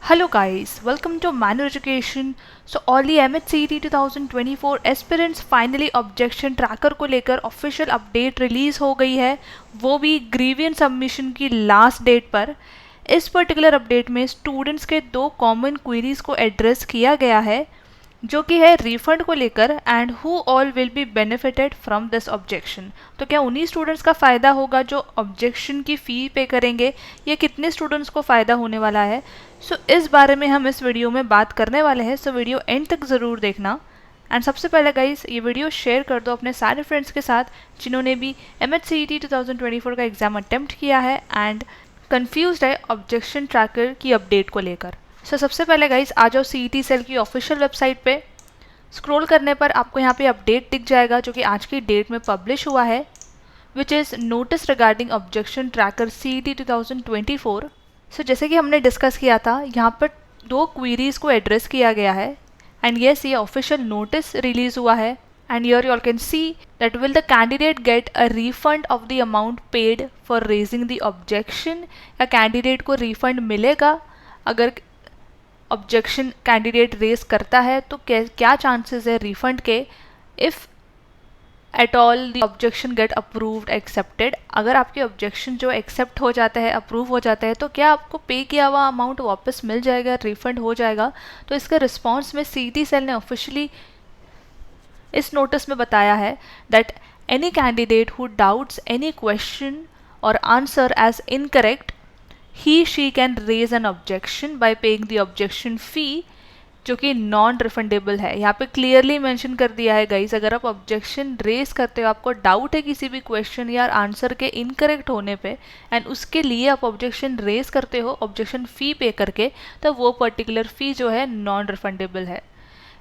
Hello guys, welcome to Manu Education. So all the MHCET 2024 aspirants finally objection tracker को लेकर official update release हो गई है, वो भी ग्रीवियंस सबमिशन की लास्ट डेट पर। इस पर्टिकुलर अपडेट में स्टूडेंट्स के दो कॉमन क्वेरीज को एड्रेस किया गया है, जो कि है रिफंड को लेकर and who all will be benefited from this objection. तो क्या उन्हीं स्टूडेंट्स का फ़ायदा होगा जो ऑब्जेक्शन की फ़ी पे करेंगे, या कितने स्टूडेंट्स को फ़ायदा होने वाला है। इस बारे में हम इस वीडियो में बात करने वाले हैं, वीडियो एंड तक ज़रूर देखना। एंड सबसे पहले गाइस ये वीडियो शेयर कर दो अपने सारे फ्रेंड्स के साथ जिन्होंने भी MHCET 2024 का एग्ज़ाम अटेम्प्ट किया है एंड कंफ्यूज्ड है ऑब्जेक्शन ट्रैकर की अपडेट को लेकर। सबसे पहले गाइस आ जाओ CET सेल की ऑफिशियल वेबसाइट पे। स्क्रॉल करने पर आपको यहाँ पे अपडेट दिख जाएगा जो कि आज की डेट में पब्लिश हुआ है, which is notice regarding objection tracker CET 2024। जैसे कि हमने डिस्कस किया था, यहाँ पर दो क्वेरीज को एड्रेस किया गया है एंड येस ये ऑफिशियल नोटिस रिलीज हुआ है। And here you all can see that will the candidate get a refund of the amount paid for raising the objection, या कैंडिडेट को रिफंड मिलेगा अगर ऑब्जेक्शन कैंडिडेट रेज करता है, तो क्या चांसेस है रिफंड के if at all the objection get approved accepted. अगर आपके ऑब्जेक्शन जो एक्सेप्ट हो जाता है, अप्रूव हो जाता है, तो क्या आपको पे किया हुआ अमाउंट वापस मिल जाएगा, रिफंड हो जाएगा। तो इसका रिस्पॉन्स में CET सेल ने ऑफिशियली इस नोटिस में बताया है that any candidate who doubts any question or answer as incorrect, she can raise an objection by paying the objection fee, जो कि नॉन रिफंडेबल है। यहाँ पे क्लियरली मेंशन कर दिया है गाइस, अगर आप ऑब्जेक्शन रेज करते हो, आपको डाउट है किसी भी क्वेश्चन या आंसर के इनकरेक्ट होने पे एंड उसके लिए आप ऑब्जेक्शन रेज करते हो ऑब्जेक्शन फ़ी पे करके, तो वो पर्टिकुलर फ़ी जो है नॉन रिफंडेबल है।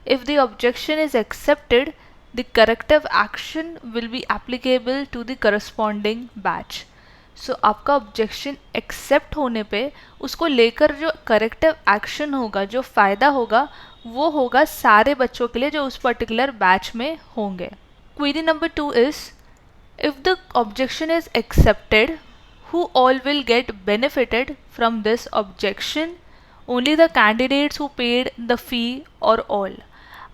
If the objection is accepted, the corrective action will be applicable to the corresponding batch. आपका ऑब्जेक्शन एक्सेप्ट होने पे उसको लेकर जो करेक्टिव एक्शन होगा, जो फ़ायदा होगा, वो होगा सारे बच्चों के लिए जो उस पर्टिकुलर बैच में होंगे। Query number 2 is if the objection is accepted, who all will get benefited from this objection, only the candidates who paid the fee or all.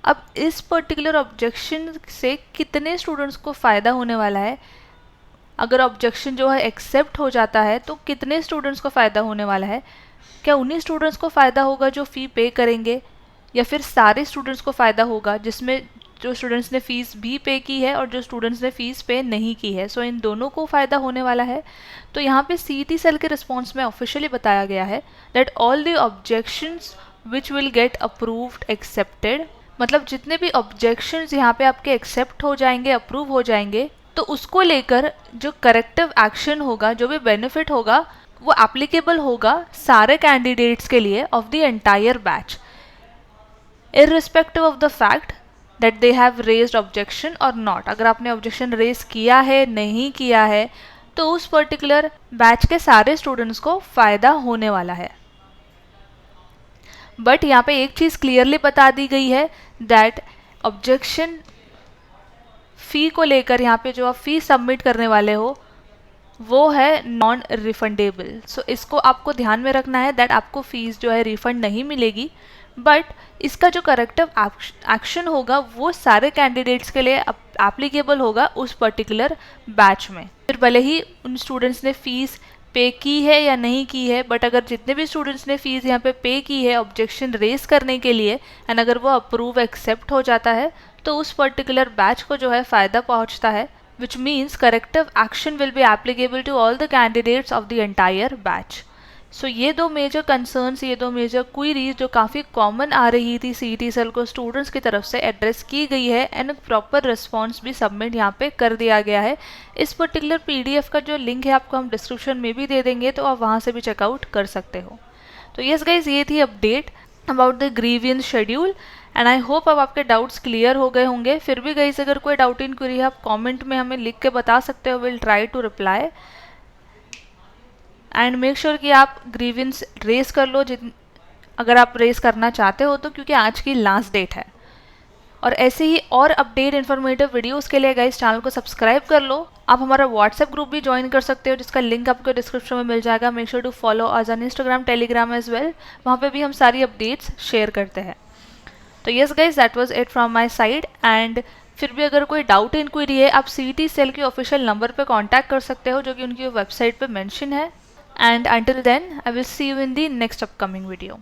अब इस पर्टिकुलर ऑब्जेक्शन से कितने स्टूडेंट्स को फ़ायदा होने वाला है, अगर ऑब्जेक्शन जो है एक्सेप्ट हो जाता है तो कितने स्टूडेंट्स को फ़ायदा होने वाला है। क्या उन्हीं स्टूडेंट्स को फ़ायदा होगा जो फ़ी पे करेंगे, या फिर सारे स्टूडेंट्स को फ़ायदा होगा जिसमें जो स्टूडेंट्स ने फ़ीस भी पे की है और जो स्टूडेंट्स ने फ़ीस पे नहीं की है। इन दोनों को फ़ायदा होने वाला है। तो यहाँ पे CET सेल के रिस्पॉन्स में ऑफिशियली बताया गया है that all the objections which will get approved accepted, मतलब जितने भी ऑब्जेक्शंस यहाँ पे आपके एक्सेप्ट हो जाएंगे, अप्रूव हो जाएंगे, तो उसको लेकर जो करेक्टिव एक्शन होगा, जो भी बेनिफिट होगा, वो एप्लीकेबल होगा सारे कैंडिडेट्स के लिए of the entire batch, irrespective of the fact that they have raised objection और नॉट। अगर आपने ऑब्जेक्शन रेज किया है, नहीं किया है, तो उस पर्टिकुलर बैच के सारे स्टूडेंट्स को फ़ायदा होने वाला है। बट यहाँ पे एक चीज़ क्लियरली बता दी गई है दैट ऑब्जेक्शन फ़ी को लेकर यहाँ पे जो आप फ़ी सबमिट करने वाले हो वो है नॉन रिफंडेबल। इसको आपको ध्यान में रखना है दैट आपको फ़ीस जो है रिफ़ंड नहीं मिलेगी, बट इसका जो करेक्टिव एक्शन होगा वो सारे कैंडिडेट्स के लिए एप्लीकेबल होगा उस पर्टिकुलर बैच में। फिर भले ही उन स्टूडेंट्स ने फ़ीस पे की है या नहीं की है, बट अगर जितने भी स्टूडेंट्स ने फ़ीस यहाँ पे की है ऑब्जेक्शन रेज करने के लिए एंड अगर वो अप्रूव एक्सेप्ट हो जाता है, तो उस पर्टिकुलर बैच को जो है फ़ायदा पहुँचता है, which means corrective action will be applicable to all the candidates of the entire batch. ये दो मेजर कंसर्न्स, ये दो मेजर क्वेरीज जो काफ़ी कॉमन आ रही थी CET सेल को स्टूडेंट्स की तरफ से, एड्रेस की गई है एंड प्रॉपर रिस्पॉन्स भी सबमिट यहाँ पे कर दिया गया है। इस पर्टिकुलर PDF का जो लिंक है आपको हम डिस्क्रिप्शन में भी दे देंगे, तो आप वहाँ से भी चेकआउट कर सकते हो। तो यस गाइज, ये थी update about the grievance schedule and I hope अब आपके डाउट्स क्लियर हो गए होंगे। फिर भी गाइज अगर कोई डाउट इन क्वेरी है, आप कमेंट में हमें लिख के बता सकते हो, will try to reply and make sure कि आप ग्रीवियंस रेस कर लो अगर आप रेस करना चाहते हो तो, क्योंकि आज की लास्ट डेट है। और ऐसे ही और अपडेट इन्फॉर्मेटिव वीडियोस के लिए गाइज चैनल को सब्सक्राइब कर लो आप हमारा व्हाट्सएप ग्रुप भी ज्वाइन कर सकते हो जिसका लिंक आपको डिस्क्रिप्शन में मिल जाएगा। Make sure to follow us on Instagram, Telegram as well. वहाँ पे भी हम सारी अपडेट्स शेयर करते हैं। तो yes guys, that was it from my side. And फिर भी अगर कोई डाउट इंक्वायरी है, आप CET सेल के ऑफिशियल नंबर पे कांटेक्ट कर सकते हो जो कि उनकी वेबसाइट पे मेंशन है। And until then I will see you in the next upcoming video.